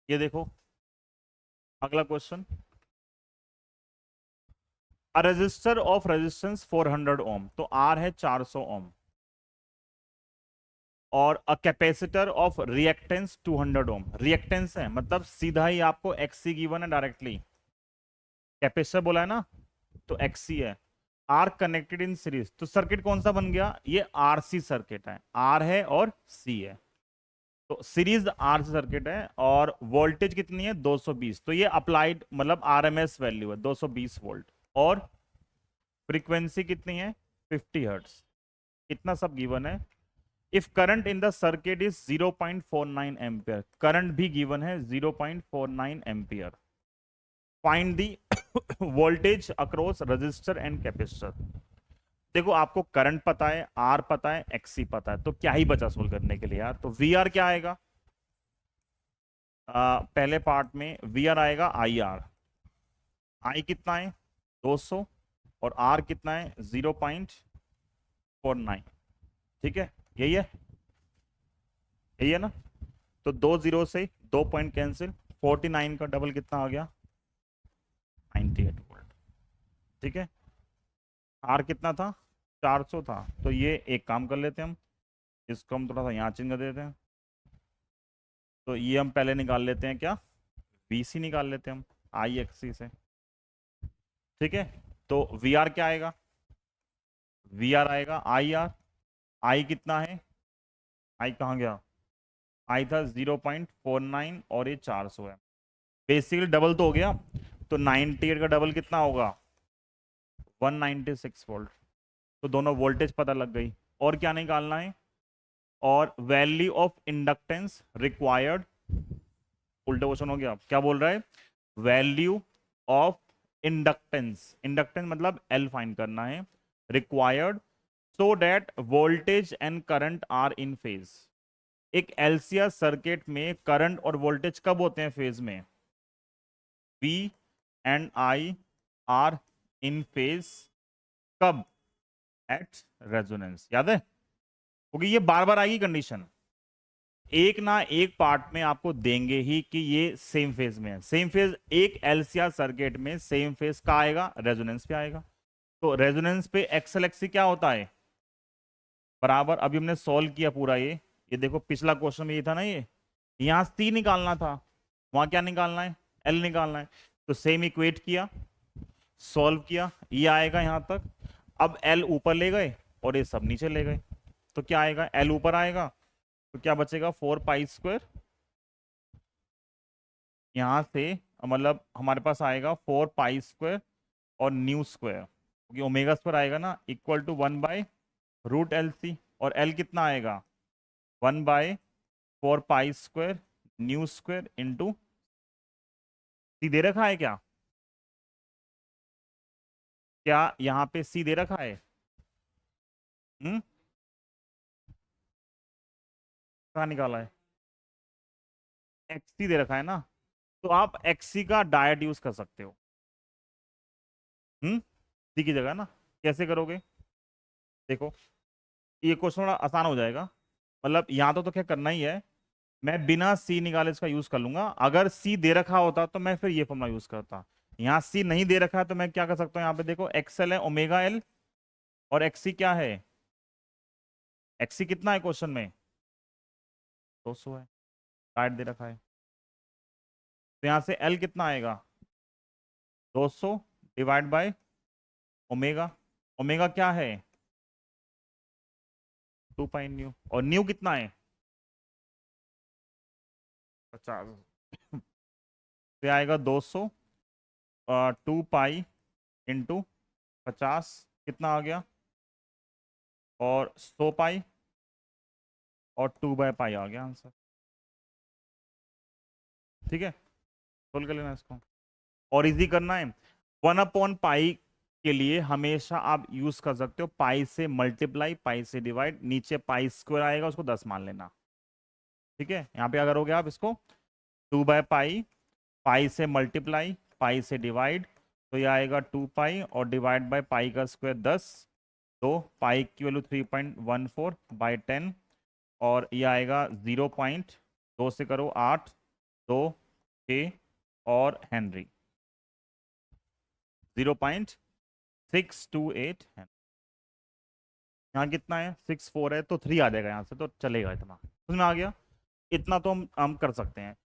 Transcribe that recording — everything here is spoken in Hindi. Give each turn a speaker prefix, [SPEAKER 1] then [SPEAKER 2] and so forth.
[SPEAKER 1] ये देखो अगला question, a resistor of resistance 400 ohm, तो आर है 400 ओम, और a capacitor of reactance 200 ohm. Reactance है मतलब सीधा ही आपको एक्सी गिवन है डायरेक्टली, कैपेसिटर बोला है ना, तो एक्सी है। आर कनेक्टेड इन सीरीज, तो सर्किट कौन सा बन गया, ये आरसी सर्किट है, आर है और सी है, तो सीरीज आरसी सर्किट है, और वोल्टेज कितनी है 220, तो ये अप्लाइड मतलब आरएमएस वैल्यू है 220 वोल्ट, और फ्रीक्वेंसी कितनी है 50 हर्ट्ज, इतना सब गिवन है। If current in the circuit is 0.49 ampere, current भी गिवन है 0.49 ampere, find the voltage across register and capacitor. देखो आपको करंट पता है, आर पता है, एक्सी पता है, तो क्या ही बचा सोल्व करने के लिए यार, तो वी आर क्या आएगा, पहले पार्ट में वी आर आएगा आई आर, आई कितना है 200, और आर कितना है 0.49, ठीक है, यही है, यही है ना, तो दो जीरो से दो पॉइंट कैंसिल, 49 का डबल कितना आ गया 98 वोल्ट, ठीक है। आर कितना था 400 था, तो ये एक काम कर लेते हैं हम, इसको हम थोड़ा सा यहाँ चेंज कर देते हैं, तो ये हम पहले निकाल लेते हैं क्या, वीसी निकाल लेते हैं हम आई एक्सी से, ठीक है। तो वी आर क्या आएगा, वी आर आएगा आई आर, आई कितना है, आई कहाँ गया, आई था 0.49 और ये 400 है, बेसिकली डबल तो हो गया, तो 98 का डबल कितना होगा 196 वोल्ट, तो दोनों वोल्टेज पता लग गई, और क्या निकालना है, और वैल्यू ऑफ इंडक्टेंस रिक्वायर्ड, उल्टा क्वेश्चन हो गया, क्या बोल रहा है, वैल्यू ऑफ इंडक्टेंस, इंडक्टेंस मतलब एल फाइंड करना है, required so that voltage and current are in phase. एक एलसीआर सर्किट में करंट और वोल्टेज कब होते हैं फेज में, V and I are in phase, कब, एट रेजोनेंस, याद है, क्योंकि ये बार बार आएगी कंडीशन, एक ना एक पार्ट में आपको देंगे ही कि ये सेम फेज में है, सेम फेज, एक एलसीआर सर्किट में सेम फेज का आएगा, रेजोनेंस पे आएगा, तो रेजोनेंस पे एक्सएल एक्सी क्या होता है बराबर, अभी हमने सॉल्व किया पूरा ये देखो पिछला क्वेश्चन में ये था ना, ये यहां सी निकालना था, वहां क्या निकालना है, एल निकालना है, तो सेम इक्वेट किया, सॉल्व किया, ये आएगा यहां तक, अब एल ऊपर ले गए और ये सब नीचे ले गए, तो क्या आएगा, एल ऊपर आएगा, तो क्या बचेगा 4 पाई स्क्वायर, यहां से मतलब हमारे पास आएगा 4 पाई स्क्वायर और न्यू स्क्वायर, क्योंकि ओमेगा स्क्वायर आएगा ना, इक्वल टू 1/√LC, और एल कितना आएगा 1/4 pi square new square into, C दे रखा है क्या, क्या यहाँ पे सी दे रखा है, हम्म, कहाँ निकाला है, एक्सी दे रखा है ना, तो आप एक्सी का डायट यूज कर सकते हो, सी की जगह ना, कैसे करोगे, देखो ये क्वेश्चन थोड़ा आसान हो जाएगा, मतलब यहाँ तो क्या करना ही है, मैं बिना सी निकाले इसका यूज कर लूंगा, अगर सी दे रखा होता तो मैं फिर ये फॉर्मूला यूज करता, यहाँ सी नहीं दे रखा है तो मैं क्या कर सकता हूँ, यहाँ पे देखो एक्सएल है ओमेगा एल, और एक्सी क्या है, एक्सी कितना है क्वेश्चन में 200 है, डायट दे रखा है, तो यहाँ से एल कितना आएगा 200 डिवाइड बाय ओमेगा, ओमेगा क्या है 2 पाई न्यू, और न्यू कितना है 50, तो आएगा 200 2 पाई इंटू 50 कितना आ गया, और 100 पाई, और 2/पाई आ गया आंसर, ठीक है, सोल्व कर लेना इसको, और इजी करना है, 1/पाई के लिए हमेशा आप यूज कर सकते हो पाई से मल्टीप्लाई, पाई से डिवाइड, नीचे पाई स्क्वायर आएगा उसको 10 मान लेना, ठीक है, यहाँ पे अगर हो गया आप इसको 2/पाई, पाई से मल्टीप्लाई, पाई से डिवाइड, तो ये आएगा 2 पाई, और डिवाइड बाय पाई का स्क्वायर 10, तो पाई की वैल्यू 3.14/10, और ये आएगा 0. 2 से करो 8, 2 K और हेनरी 0.628 है। यहाँ कितना है 6 4 है तो 3 आ जाएगा यहाँ से, तो चलेगा इतना। उसमें आ गया, इतना तो हम कर सकते हैं।